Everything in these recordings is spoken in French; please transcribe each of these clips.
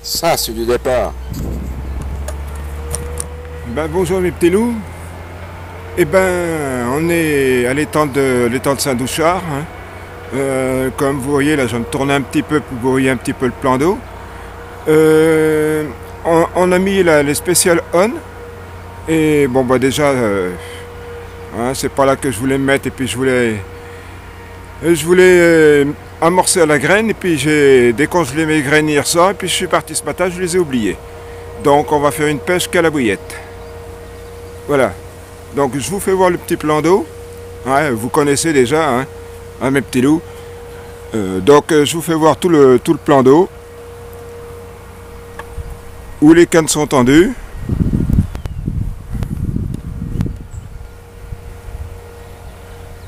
Ça, c'est du départ. Ben, bonjour mes petits loups. Eh ben, on est à l'étang de Saint-Douchard, hein. Comme vous voyez, là, je viens de tourner un petit peu pour que vous voyez un petit peu le plan d'eau. On a mis là, les spéciales on. Et bon, bah déjà, hein, c'est pas là que je voulais me mettre. Et puis je voulais amorcer à la graine. Et puis j'ai décongelé mes graines hier soir. Et puis je suis parti ce matin, je les ai oubliées. Donc on va faire une pêche qu'à la bouillette. Voilà. Donc je vous fais voir le petit plan d'eau. Ouais, vous connaissez déjà, hein, mes petits loups. Je vous fais voir tout le plan d'eau. Où les cannes sont tendues.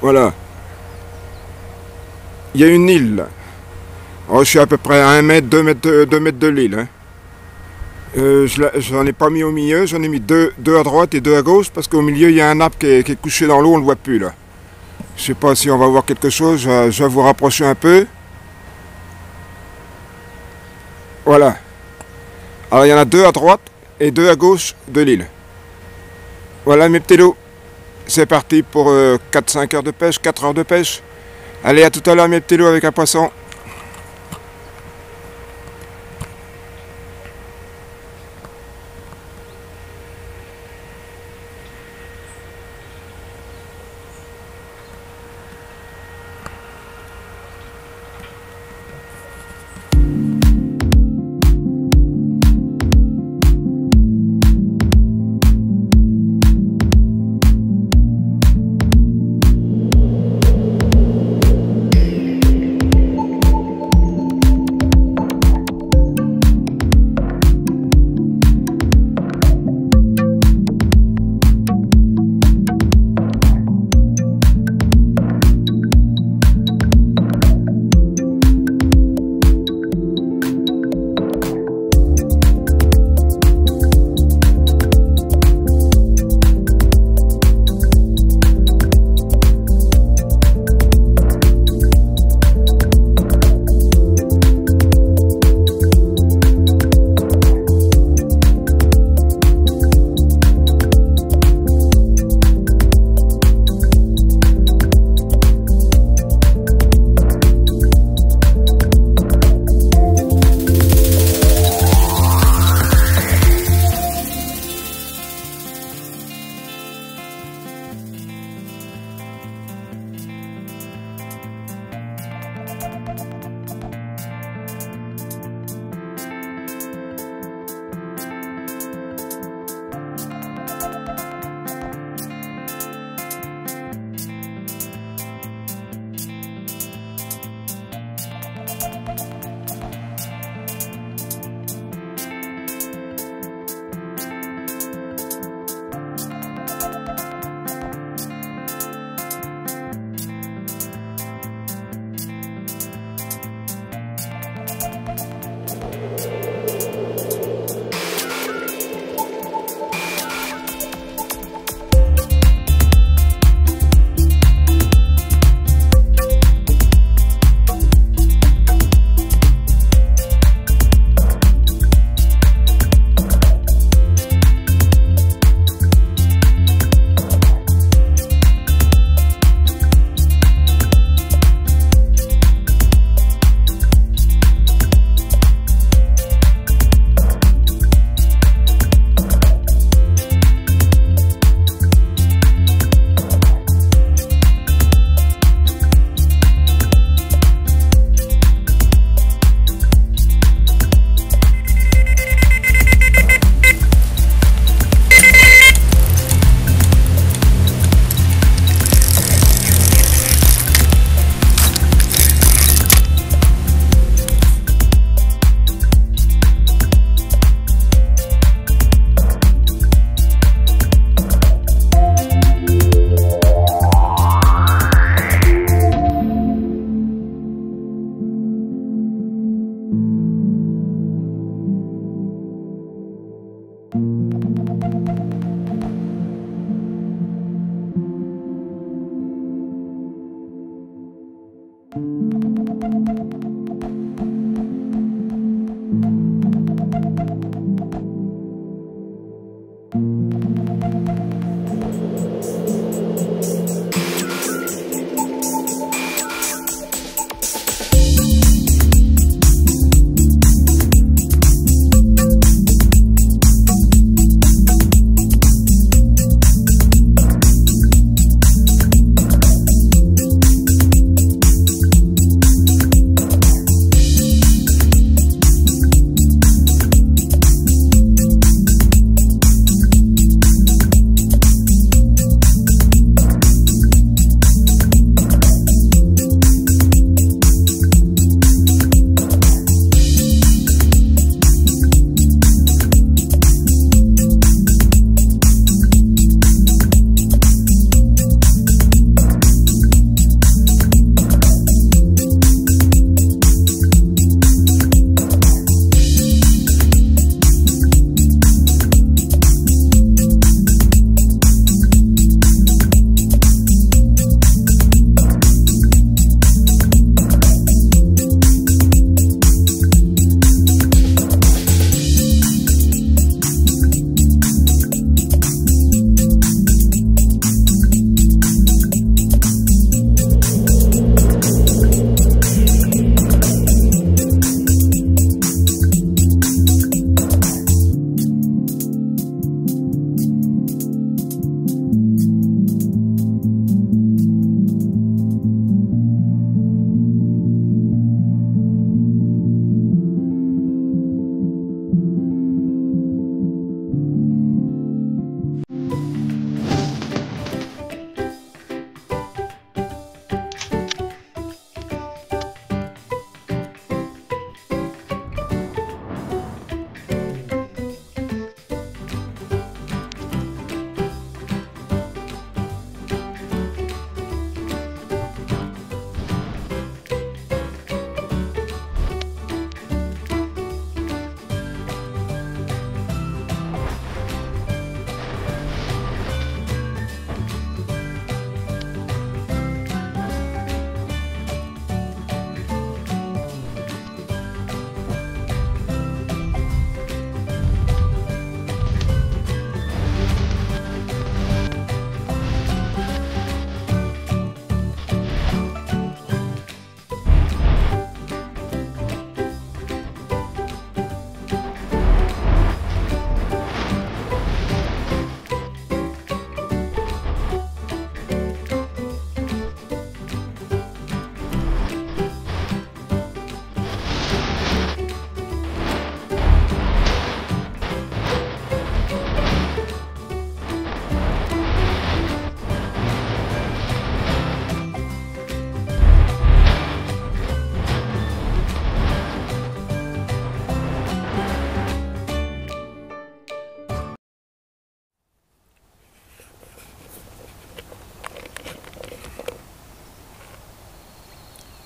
Voilà. Il y a une île là. Oh, je suis à peu près à 1 mètre, 2 mètres, 2 mètres de l'île. Hein. J'en ai pas mis au milieu, j'en ai mis deux à droite et deux à gauche parce qu'au milieu il y a un arbre qui est couché dans l'eau, on ne le voit plus là. Je sais pas si on va voir quelque chose, je vais vous rapprocher un peu. Voilà. Alors il y en a deux à droite et deux à gauche de l'île. Voilà mes petits loups. C'est parti pour 4-5 heures de pêche, 4 heures de pêche. Allez, à tout à l'heure mes petits loups avec un poisson.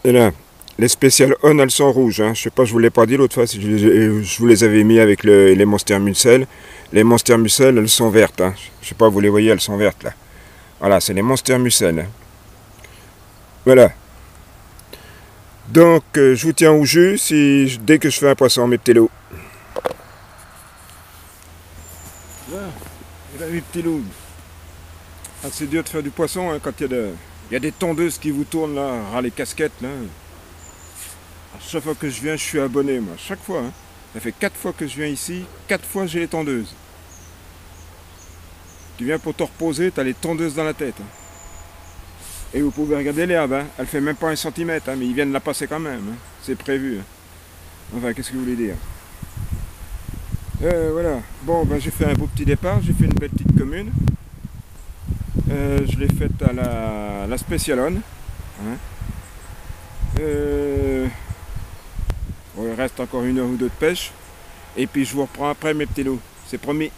Et là, les Special On, elles sont rouges. Hein. Je sais pas, je vous l'ai pas dit l'autre fois, si je vous les avais mis avec les Monster Muscle. Les Monster Muscle, elles sont vertes. Hein. Je sais pas, vous les voyez, elles sont vertes là. Voilà, c'est les Monster Muscle. Hein. Voilà. Donc, je vous tiens au jus dès que je fais un poisson, mes petits loups. Là, et là, mes petits loups. Ah, c'est dur de faire du poisson hein, quand il y a des tondeuses qui vous tournent là, ras les casquettes là. À chaque fois que je viens, je suis abonné, moi. Chaque fois. Hein. Ça fait 4 fois que je viens ici, 4 fois j'ai les tondeuses. Tu viens pour te reposer, tu as les tondeuses dans la tête. Hein. Et vous pouvez regarder l'herbe, hein. Elle fait même pas 1 centimètre, hein, mais ils viennent la passer quand même. Hein. C'est prévu. Hein. Enfin, qu'est-ce que vous voulez dire? Voilà. Bon, ben, j'ai fait un beau petit départ, j'ai fait une belle petite commune. Je l'ai faite à la Special On. Hein. Bon, il reste encore 1 heure ou 2 de pêche. Et puis je vous reprends après mes petits loups. C'est promis.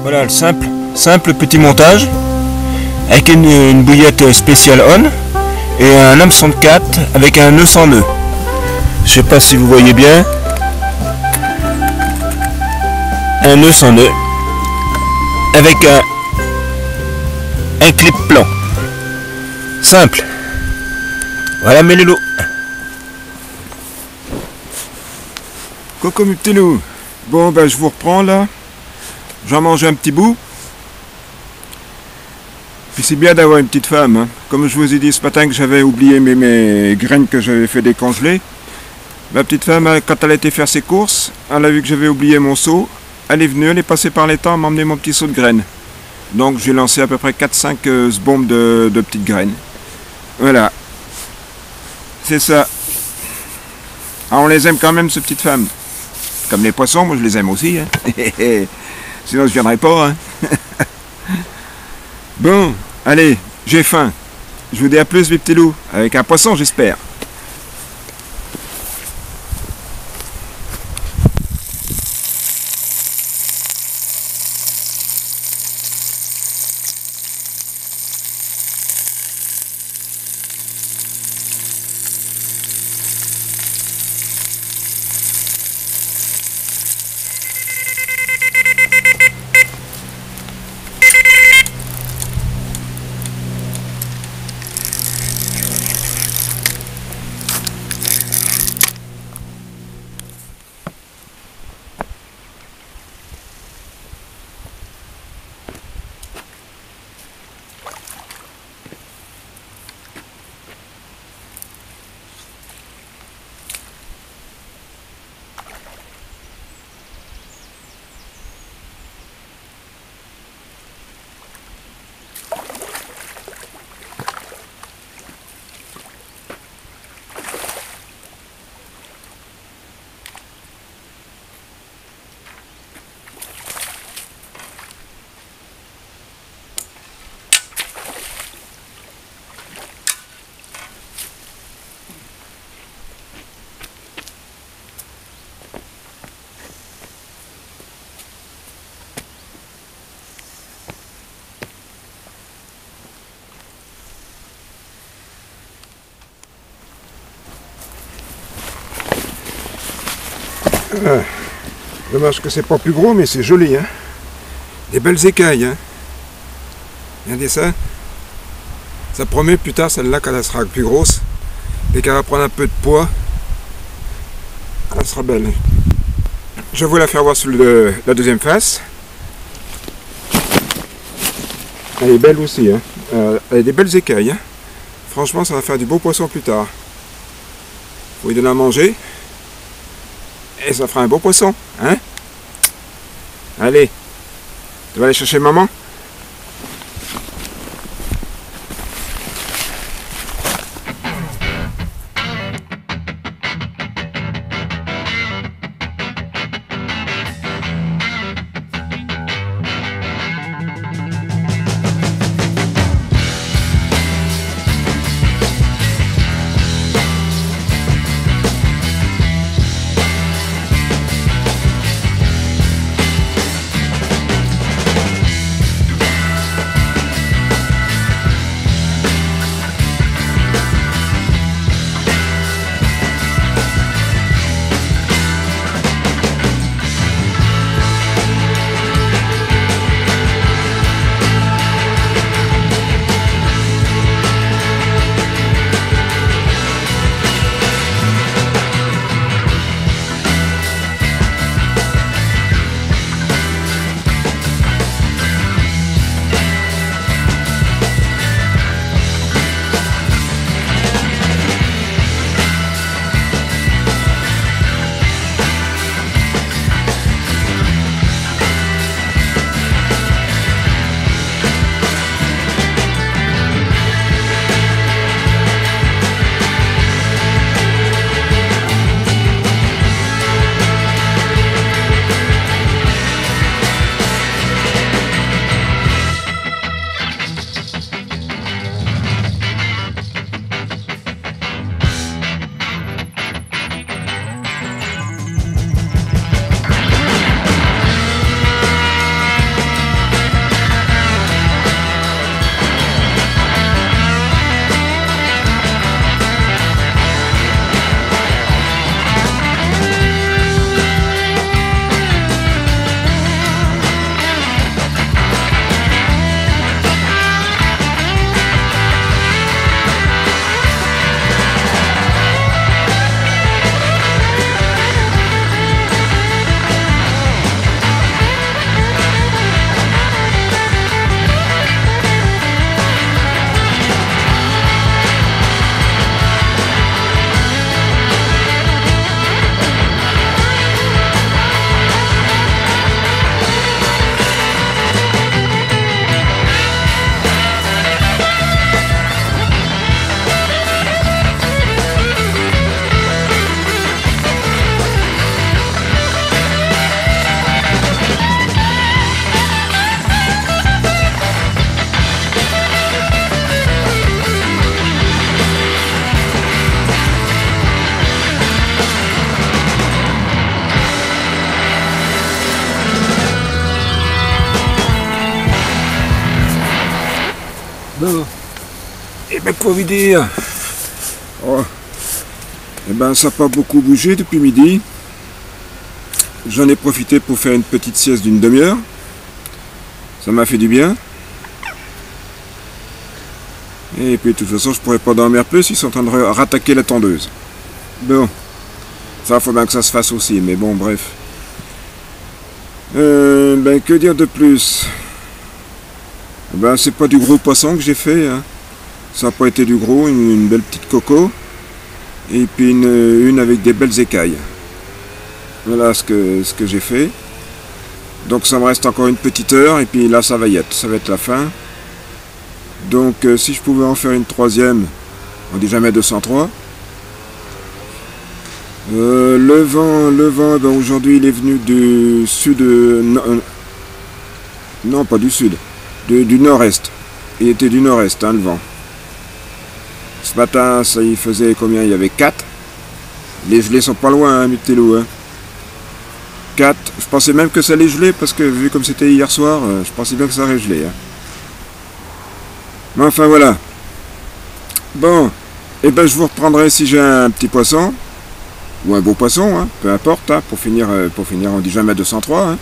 Voilà le simple petit montage avec une bouillette Special On et un hameçon de 4 avec un nœud sans nœud. Je sais pas si vous voyez bien. Un nœud sans nœud avec un clip plan. Simple. Voilà mes loulous. Coucou mes petits loups. Bon ben je vous reprends là. J'en mange un petit bout. Puis c'est bien d'avoir une petite femme. Hein. Comme je vous ai dit ce matin que j'avais oublié mes graines que j'avais fait décongeler. Ma petite femme, quand elle a été faire ses courses, elle a vu que j'avais oublié mon seau. Elle est venue, elle est passée par les temps, elle m'a emmené mon petit seau de graines. Donc j'ai lancé à peu près 4-5 bombes de petites graines. Voilà. C'est ça. Ah, on les aime quand même, ces petites femmes. Comme les poissons, moi je les aime aussi. Hein. Sinon je viendrai pas. Hein. Bon, allez, j'ai faim. Je vous dis à plus, mes petits loups. Avec un poisson, j'espère. Ah, dommage que c'est pas plus gros, mais c'est joli, hein. Des belles écailles, hein. Regardez ça. Ça promet plus tard, celle-là, quand elle sera plus grosse, et qu'elle va prendre un peu de poids, elle sera belle. Je vais vous la faire voir sur la deuxième face. Elle est belle aussi, hein. Elle a des belles écailles, hein. Franchement, ça va faire du beau poisson plus tard. Faut lui donner à manger. Et ça fera un beau poisson, hein. Allez, tu vas aller chercher maman? Bon. Et ben quoi vous dire, oh. Eh ben ça n'a pas beaucoup bougé depuis midi. J'en ai profité pour faire une petite sieste d'une demi-heure. Ça m'a fait du bien. Et puis de toute façon je pourrais pas dormir plus, ils sont en train de rattaquer la tondeuse. Bon. Ça faut bien que ça se fasse aussi, mais bon bref. Ben que dire de plus? Ben c'est pas du gros poisson que j'ai fait, hein. Ça n'a pas été du gros, une belle petite coco. Et puis une avec des belles écailles. Voilà ce que j'ai fait. Donc ça me reste encore une petite heure et puis là ça va être la fin. Donc si je pouvais en faire une troisième, on dit jamais 203. Le vent ben aujourd'hui il est venu du sud, non pas du sud, du nord-est. Il était du nord-est, hein, le vent. Ce matin, ça y faisait combien? Il y avait 4. Les gelées sont pas loin, hein, Mutelou, hein. 4. Je pensais même que ça allait geler, parce que vu comme c'était hier soir, je pensais bien que ça allait geler. Hein. Mais enfin, voilà. Bon. Et ben, je vous reprendrai si j'ai un petit poisson. ou un beau poisson, hein, peu importe, hein, pour finir on dit jamais 203. Hein.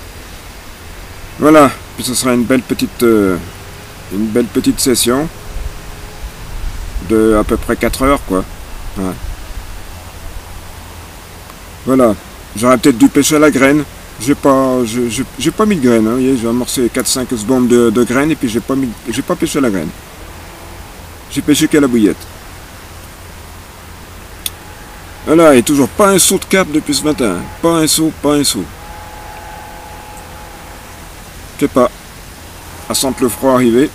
Voilà, puis ce sera une belle petite session de à peu près 4 heures, quoi. Ouais. Voilà, j'aurais peut-être dû pêcher à la graine. J'ai pas mis de graine, hein, vous voyez, j'ai amorcé 4-5 secondes de graines et puis j'ai pas pêché à la graine. J'ai pêché qu'à la bouillette. Voilà, et toujours pas un saut de carpe depuis ce matin. Pas un saut, pas un saut. Je sais pas. À sentir le froid arriver.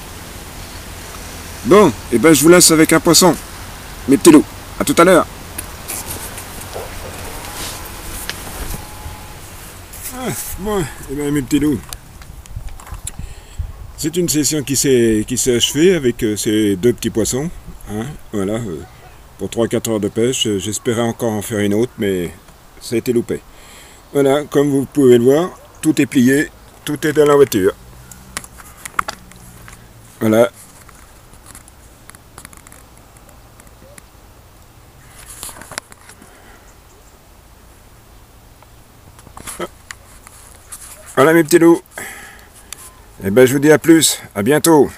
Bon, et ben je vous laisse avec un poisson. Mes petits loups. À tout à l'heure. Bon, et ben mes petits loups. C'est une session qui s'est achevée avec ces 2 petits poissons. Hein, voilà. Pour 3-4 heures de pêche, j'espérais encore en faire une autre, mais ça a été loupé. Voilà, comme vous pouvez le voir, tout est plié, tout est dans la voiture. Voilà. Voilà mes petits loups. Et ben je vous dis à plus, à bientôt.